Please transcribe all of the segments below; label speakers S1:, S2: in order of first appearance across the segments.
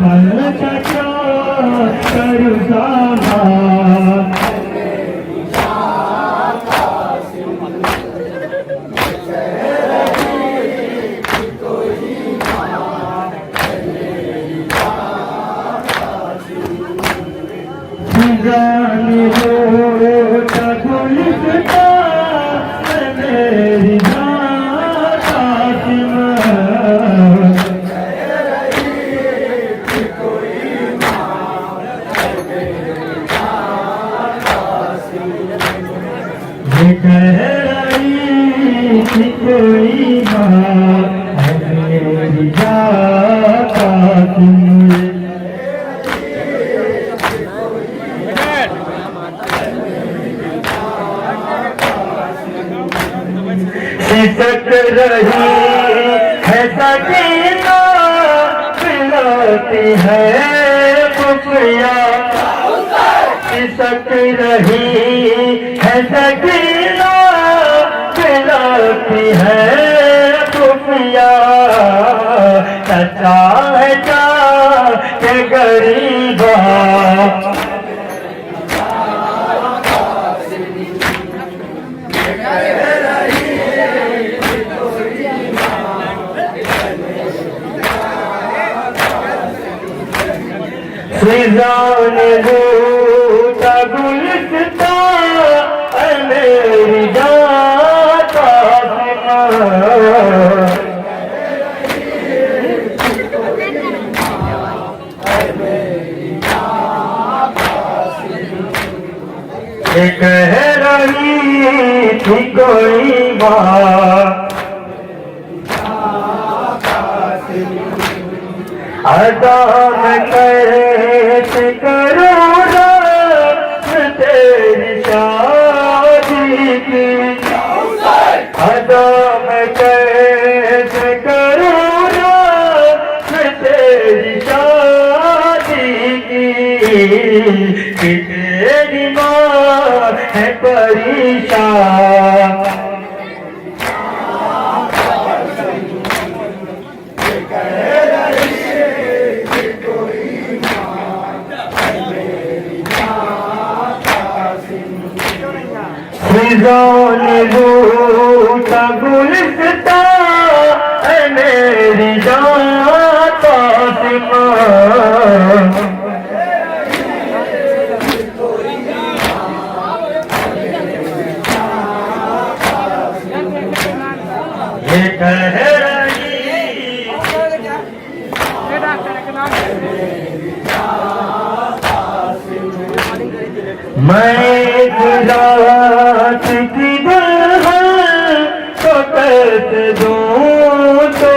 S1: कलकत्ता करूँ सामान जाने हो गुलिस्ता मेरी कह रही थी कोई बात मेरी जाता सिसक रही है सकीना पिलाती है खुफिया सिसक रही है सकीना पिलाती है खुफिया सच्चा है क्या के गरीबा फिजान बूटा गुलिस्ता मेरी जाता कह रही थी कोई बात अदा मैं कैसे करूँ तेरी शादी की अदा मैं कैसे करूँ तेरी शादी की तेरी माँ है परेशान फिजान बूटा गुलिस्ता मेरी जाता ये कह रही मैं गुलाब की दुल्हन तो कैसे दूँ तो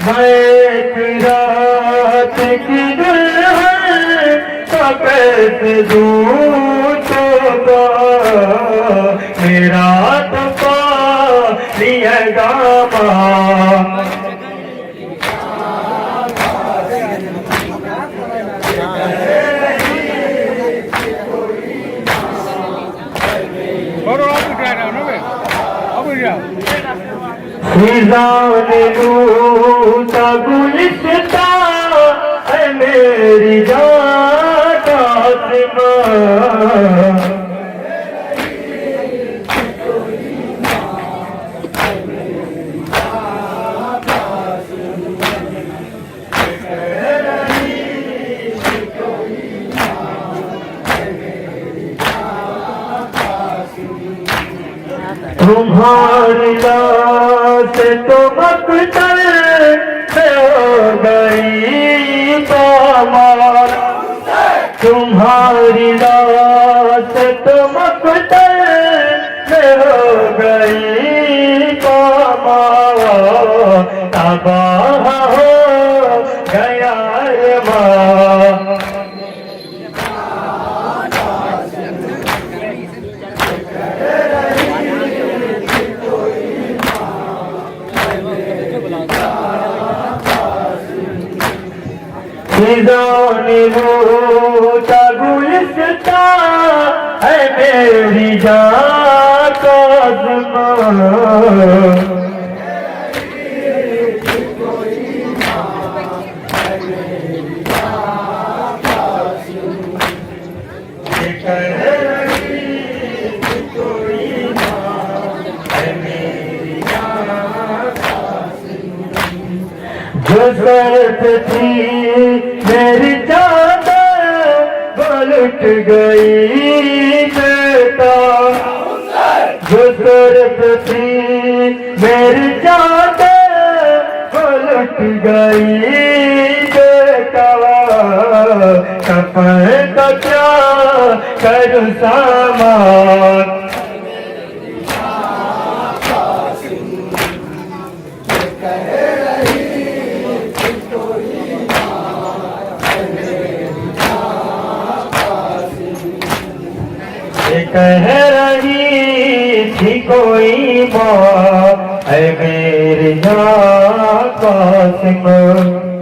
S1: मैं गुलाब की दुल्हन तो कैसे दूँ तो मेरा तो लिया गामा फिजान बूटा गुलिस्ता मेरी जाता तुम्हारी लाश तो मकतल से हो गई पामाल तुम्हारी लाश तो मकतल से हो गई पामाल तबाह हो गया माँ फिजान बूटा गुलिस्ता है मेरी जाता सूरत थी मेरी चादर वो लुट गई बेटा, जो सूरत थी मेरी चादर वो लुट गई बेटा, कफन का क्या करूं सामान, कह रही थी कोई माँ है मेरी जान कासिम।